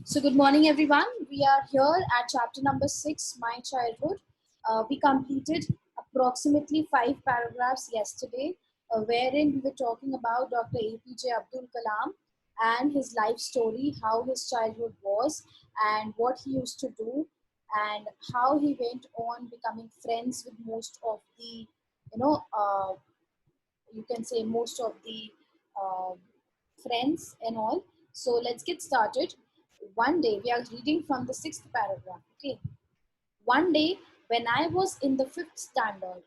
So good morning, everyone. We are here at chapter number 6, My Childhood. We completed approximately 5 paragraphs yesterday, wherein we were talking about Dr. APJ Abdul Kalam and his life story, how his childhood was, and what he used to do, and how he went on becoming friends with most of the, you know, you can say most of the uh, friends and all. So let's get started. One day, we are reading from the 6th paragraph. Okay. One day, when I was in the 5th standard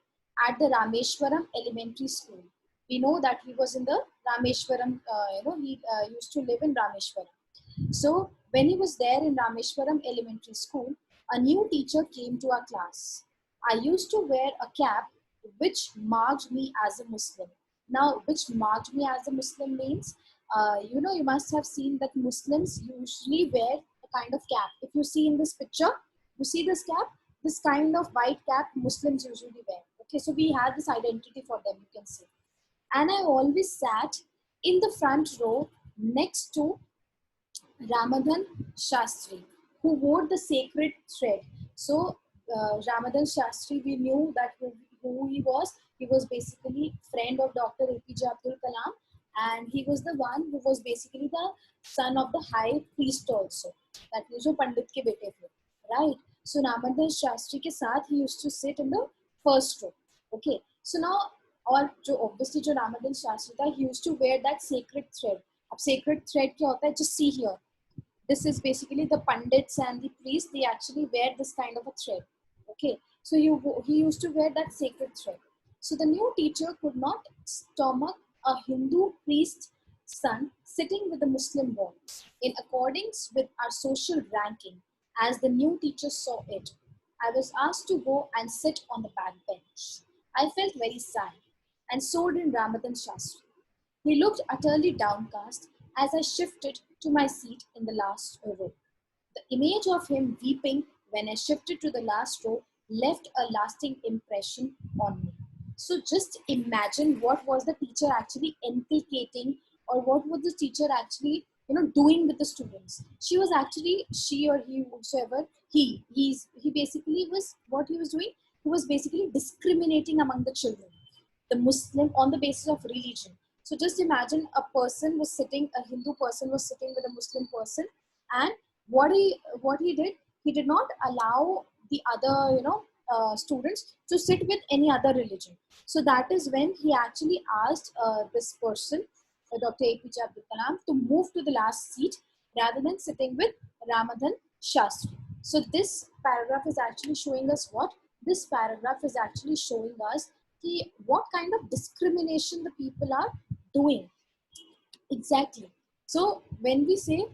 at the Rameshwaram Elementary School, we know that he was in the Rameshwaram, he used to live in Rameshwaram. So when he was there in Rameshwaram Elementary School, a new teacher came to our class. I used to wear a cap which marked me as a Muslim. Now, which marked me as a Muslim means, you must have seen that Muslims usually wear a kind of cap. If you see in this picture, you see this cap, this kind of white cap Muslims usually wear. Okay, so we had this identity for them, you can say. And I always sat in the front row next to Ramadan Shastri, who wore the sacred thread. So, Ramadan Shastri, we knew that who he was. He was basically friend of Dr. APJ Abdul Kalam, and he was the one who was basically the son of the high priest also. That means जो पंडित के बेटे थे, right? So Ramadan Shastri के साथ he used to sit in the first row. Okay, so now और जो obviously जो Ramadan Shastri था, he used to wear that sacred thread. अब sacred thread क्या होता है? Just see here. This is basically the pundits and the priests, they actually wear this kind of a thread. Okay, so he used to wear that sacred thread. So the new teacher could not stomach a Hindu priest's son sitting with a Muslim boy in accordance with our social ranking. As the new teacher saw it, I was asked to go and sit on the back bench. I felt very sad, and so did Ramadan Shastri. He looked utterly downcast as I shifted to my seat in the last row. The image of him weeping when I shifted to the last row left a lasting impression on me. So just imagine what was the teacher actually inculcating, or what was the teacher actually doing with the students. She or he, whosoever he basically was, what he was doing, he was basically discriminating among the children, the Muslim, on the basis of religion. So just imagine a Hindu person was sitting with a Muslim person, and what he did, he did not allow the other students to sit with any other religion. So that is when he actually asked this person, Dr. APJ Abdul Kalam, to move to the last seat rather than sitting with Ramadan Shastri. So this paragraph is actually showing us what? This paragraph is actually showing us what kind of discrimination the people are doing. Exactly. So when we say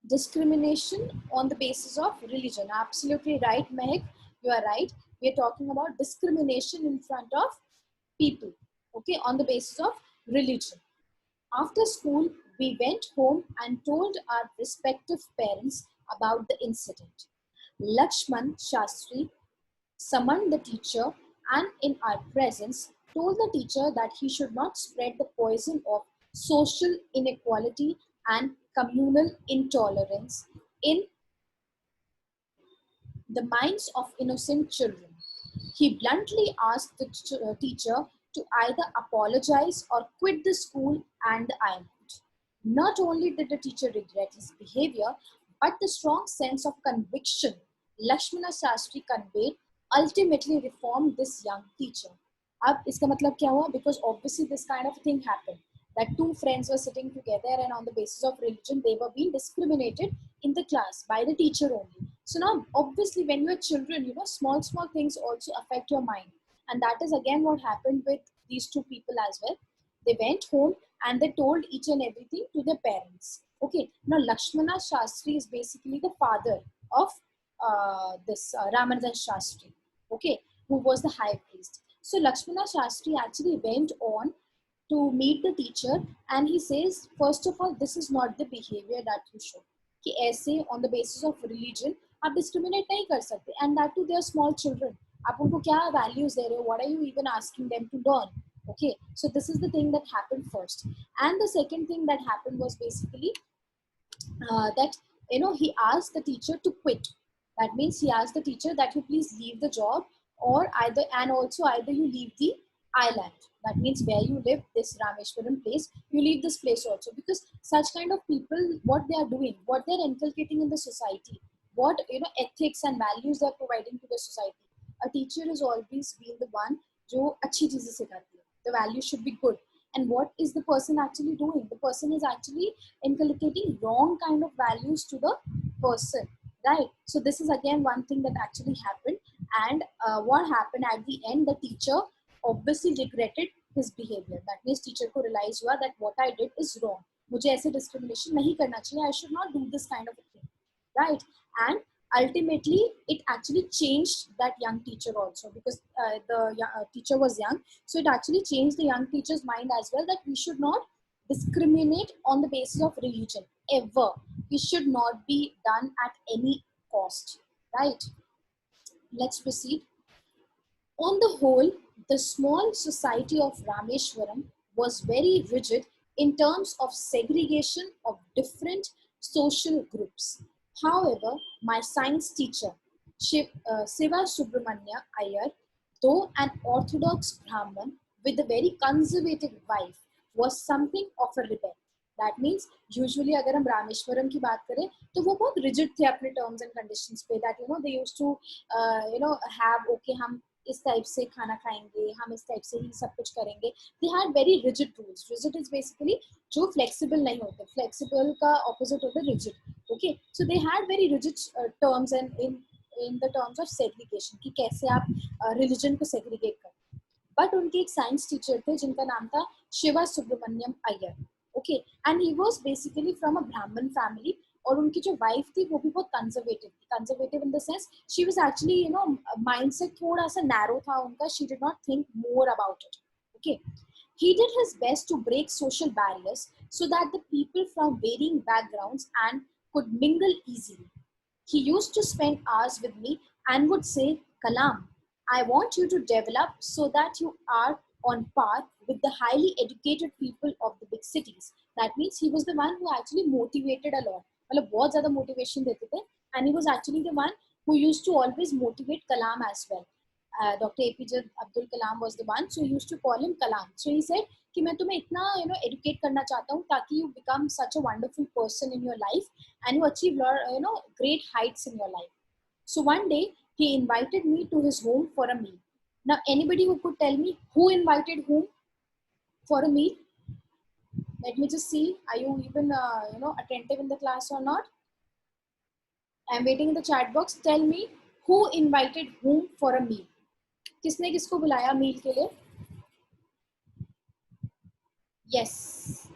discrimination on the basis of religion, absolutely right, Mehak, you are right. We are talking about discrimination in front of people, okay, on the basis of religion. After school, we went home and told our respective parents about the incident. Lakshman Shastri summoned the teacher and in our presence told the teacher that he should not spread the poison of social inequality and communal intolerance in the minds of innocent children. He bluntly asked the teacher to either apologize or quit the school and the island. Not only did the teacher regret his behavior, but the strong sense of conviction Lakshmana Shastri conveyed ultimately reformed this young teacher. अब इसका मतलब क्या हुआ? Because obviously this kind of thing happened, that two friends were sitting together and on the basis of religion they were being discriminated in the class by the teacher only. So now obviously when you're children, small things also affect your mind, and that is again what happened with these two people as well. They went home and they told each and everything to their parents. Okay, now Lakshmana Shastri is basically the father of this Ramadan Shastri, okay, who was the high priest. So Lakshmana Shastri actually went on to meet the teacher, and he says, first of all, this is not the behavior that you show. कि ऐसे on the basis of religion आप discriminate नहीं कर सकते, and that too they are small children. आप उनको क्या values दे रहे हो? What are you even asking them to learn? Okay, so this is the thing that happened first. And the second thing that happened was basically that he asked the teacher to quit. That means he asked the teacher that you please leave the job, or either, and also either you leave the island. That means where you live, this Rameshwaram place, you leave this place also, because such kind of people, what they are doing, what they're inculcating in the society, what ethics and values they're providing to the society. A teacher is always been the one जो अच्छी चीजें सिखाती है. The value should be good. And what is the person actually doing? The person is actually inculcating wrong kind of values to the person, right? So this is again one thing that actually happened. And what happened at the end, the teacher obviously regretted his behavior. That means teacher को realize हुआ that what I did is wrong. मुझे ऐसे discrimination नहीं करना चाहिए. I should not do this kind of a thing, right? And ultimately it actually changed that young teacher also, because the teacher was young. So it actually changed the young teacher's mind as well, that we should not discriminate on the basis of religion ever. It should not be done at any cost, right? Let's proceed. On the whole, the small society of Rameshwaram was very rigid in terms of segregation of different social groups. However, my science teacher, Siva Subramanya Iyer, though an orthodox Brahmin with a very conservative wife, was something of a rebel. That means usually अगर हम रामेश्वरम की बात करें तो वो बहुत rigid थे अपने terms and conditions पे, that they used to have, okay, हम इस टाइप से खाना खाएंगे, हम इस टाइप से ही सब कुछ करेंगे. They had very rigid rules. Rigid is basically जो flexible नहीं होते. Flexible का opposite होता है rigid. Okay, so they had very rigid terms and in the terms of segregation कि कैसे आप religion को segregate करें. बट उनके एक साइंस टीचर थे जिनका नाम था Shiva Subramaniam Iyer. Okay, and he was basically from a Brahmin family. और उनकी जो वाइफ थी वो भी बहुत कंजर्वेटिव थी. Conservative in the sense she was actually mindset थोड़ा सा नैरो था उनका. She did not think more about it. Okay, he did his best to break social barriers so that the people from varying backgrounds and could mingle easily. He used to spend hours with me and would say, Kalam, I want you to develop so that you are on par with the highly educated people of the big cities. That means he was the one who actually motivated a lot. मतलब बहुत ज़्यादा motivation देते थे. And he was actually the one who used to always motivate Kalam as well. Dr. APJ Abdul Kalam was the one, so he used to call him Kalam. So he said कि मैं तुम्हें इतना educate करना चाहता हूँ ताकि you become such a wonderful person in your life and you achieve great heights in your life. So one day he invited me to his home for a meal. Now anybody who could tell me who invited whom for a meal? Let me just see. Are you even attentive in the class or not? I'm waiting in the chat box. Tell me who invited whom for a meal. किसने किसको बुलाया मील के लिए? Yes,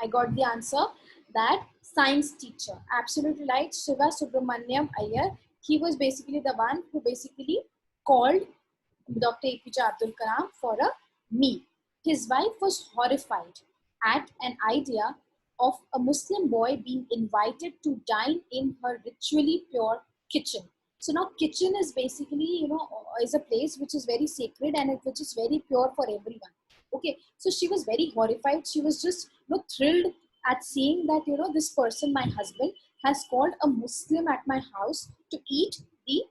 I got the answer. That science teacher. Absolutely right. Shiva Subramanyam Iyer. He was basically the one who basically called Dr. APJ Abdul Kalam for a meal. His wife was horrified at an idea of a Muslim boy being invited to dine in her ritually pure kitchen. So now kitchen is basically, is a place which is very sacred and which is very pure for everyone. Okay, so she was very horrified. She was just thrilled at seeing that this person, my husband, has called a Muslim at my house to eat the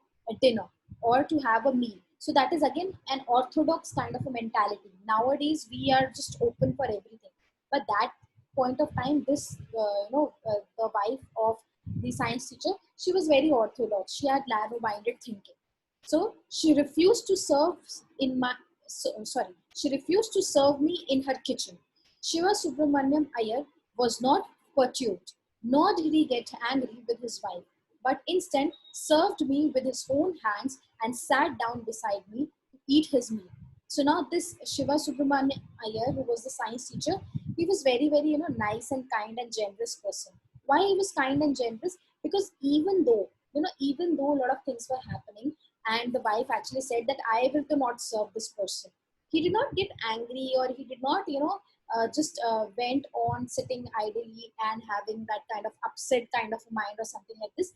dinner or to have a meal. So that is again an orthodox kind of a mentality. Nowadays we are just open for everything, but that point of time, this the wife of the science teacher, she was very orthodox. She had narrow-minded thinking. So she refused to serve in my she refused to serve me in her kitchen. Shiva Subramanyam Iyer was not perturbed, nor did he get angry with his wife, but instead served me with his own hands and sat down beside me to eat his meal. So now this Shiva Subramanyam Iyer, who was the science teacher, he was very, very, nice and kind and generous person. Why he was kind and generous? Because even though a lot of things were happening, and the wife actually said that I will not serve this person, he did not get angry, or he did not just went on sitting idly and having that kind of upset kind of a mind or something like this.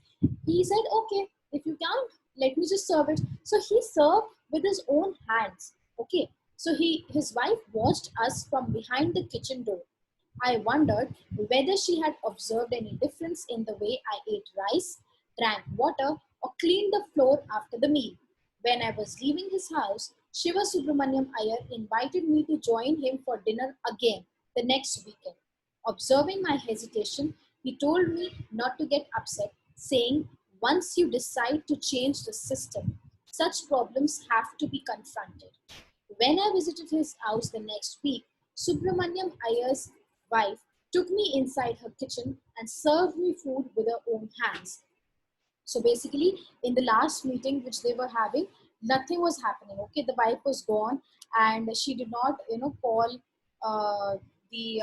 He said, okay, if you can't, let me just serve it. So he served with his own hands. Okay, so his wife watched us from behind the kitchen door. I wondered whether she had observed any difference in the way I ate rice, drank water, or cleaned the floor after the meal. When I was leaving his house, Shiva Subramaniam Iyer invited me to join him for dinner again the next weekend. Observing my hesitation, he told me not to get upset, saying, once you decide to change the system, such problems have to be confronted. When I visited his house the next week, Subramaniam Iyer's wife took me inside her kitchen and served me food with her own hands. So basically, in the last meeting which they were having, nothing was happening. Okay, the wife was gone, and she did not, call the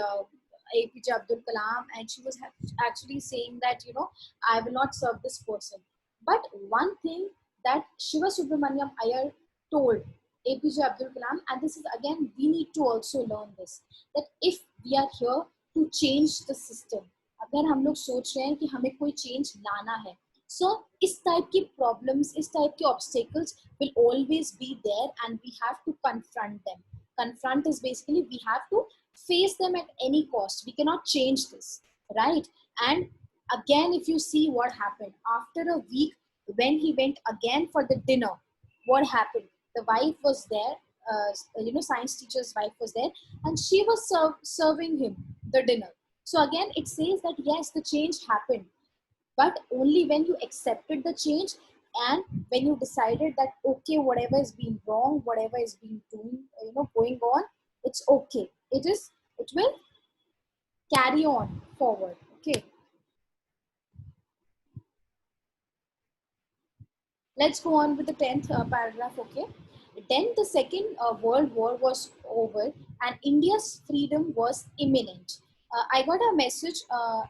APJ Abdul Kalam, and she was actually saying that, I will not serve this person. But one thing that Shiva Subramaniam Iyer told APJ Abdul Kalam, and this is again, we need to also learn this, that if we are here to change the system, अगर हम लोग सोच रहे हैं कि हमें कोई change लाना है, so इस type की problems, इस type की obstacles will always be there, and we have to confront them. Confront is basically we have to face them at any cost. We cannot change this, right? And again, if you see what happened after a week, when he went again for the dinner, what happened? The wife was there, science teacher's wife was there, and she was serving him the dinner. So again, it says that yes, the change happened, but only when you accepted the change, and when you decided that okay, whatever is being wrong, whatever is being doing, going on, it's okay. It will carry on forward. Okay, let's go on with the 10th paragraph. Okay, then the second world war was over and India's freedom was imminent. I got a message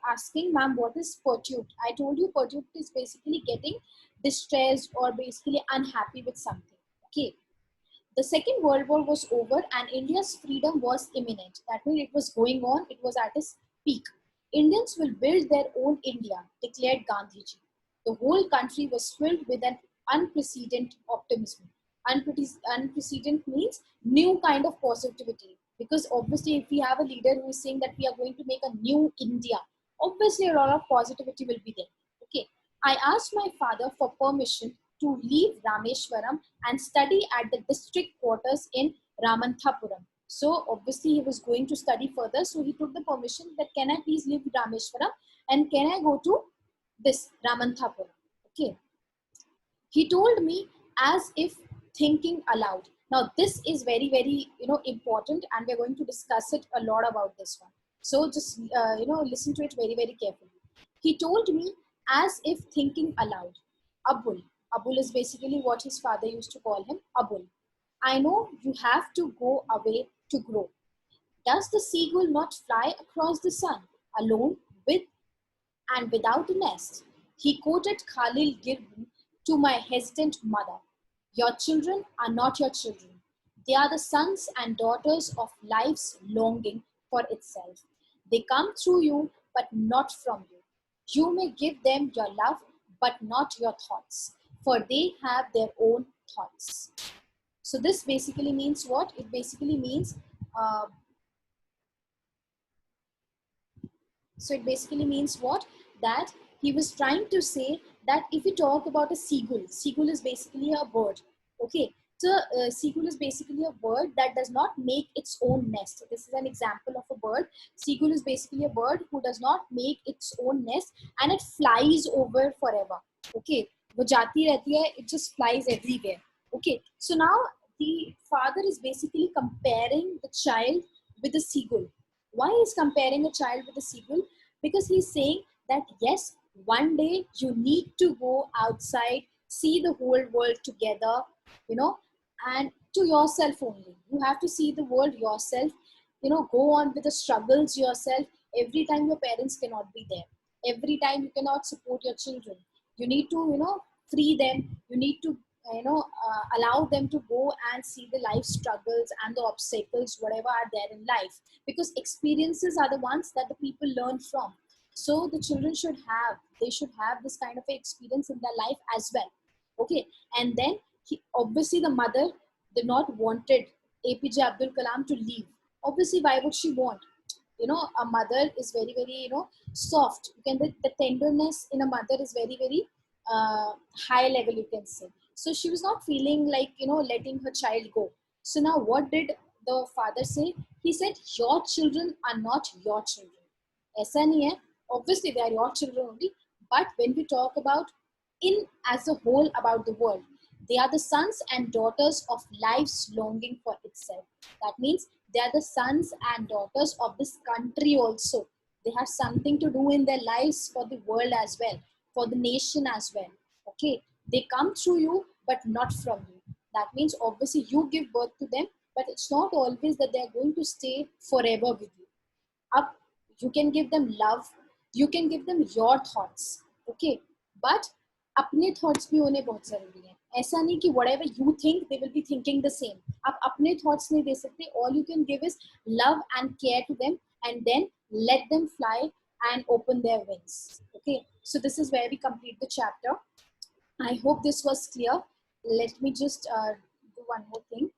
asking, ma'am, what is perturbed? I told you perturbed is basically getting distressed or basically unhappy with something. Okay, the Second World War was over and India's freedom was imminent. That means it was going on, it was at its peak. Indians will build their own India, declared Gandhiji. The whole country was filled with an unprecedented optimism. Unprecedented means new kind of positivity. Because obviously, if we have a leader who is saying that we are going to make a new India, obviously a lot of positivity will be there. Okay. I asked my father for permission to leave Rameshwaram and study at the district quarters in Ramanthapuram. So obviously he was going to study further. So he took the permission that can I please leave Rameshwaram and can I go to this Ramanthapuram? Okay. He told me as if thinking aloud. Now this is very, very, important, and we're going to discuss it a lot about this one. So just, listen to it very, very carefully. He told me as if thinking aloud. Abul. Abul is basically what his father used to call him, Abul. I know you have to go away to grow. Does the seagull not fly across the sun alone with and without a nest? He quoted Khalil Gibran to my hesitant mother. Your children are not your children. They are the sons and daughters of life's longing for itself. They come through you, but not from you. You may give them your love, but not your thoughts, for they have their own thoughts. So this basically means what? It basically means uh, So it basically means what? That he was trying to say that if we talk about a seagull is basically a bird. Okay, so seagull is basically a bird that does not make its own nest. So this is an example of a bird. Seagull is basically a bird who does not make its own nest and it flies over forever. Okay, वो जाती रहती है, it just flies everywhere. Okay, so now the father is basically comparing the child with the seagull. Why is comparing a child with a seagull? Because he's saying that yes, one day you need to go outside, see the whole world together, and to yourself only. You have to see the world yourself, go on with the struggles yourself. Every time your parents cannot be there, every time you cannot support your children, you need to, free them. You need to, allow them to go and see the life struggles and the obstacles, whatever are there in life, because experiences are the ones that the people learn from. So the children should have this kind of experience in their life as well. Okay, and then obviously the mother did not wanted APJ Abdul Kalam to leave. Obviously, why would she want? a mother is very, very, soft. You can, the tenderness in a mother is very, very high level, you can say. So she was not feeling like, letting her child go. So now what did the father say? He said, your children are not your children. ऐसा नहीं है. Obviously they are your children only, but when we talk about in as a whole about the world, they are the sons and daughters of life's longing for itself. That means they are the sons and daughters of this country also. They have something to do in their lives for the world as well, for the nation as well. Okay, they come through you, but not from you. That means obviously you give birth to them, but it's not always that they are going to stay forever with you. Up, you can give them love, you can give them your thoughts, okay, but अपने thoughts भी होने बहुत जरूरी है. ऐसा नहीं कि whatever you think they will be thinking the same. आप अपने thoughts नहीं दे सकते. All you can give is love and care to them, and then let them fly and open their wings. Okay, so this is where we complete the chapter. I hope this was clear. Let me just do one more thing.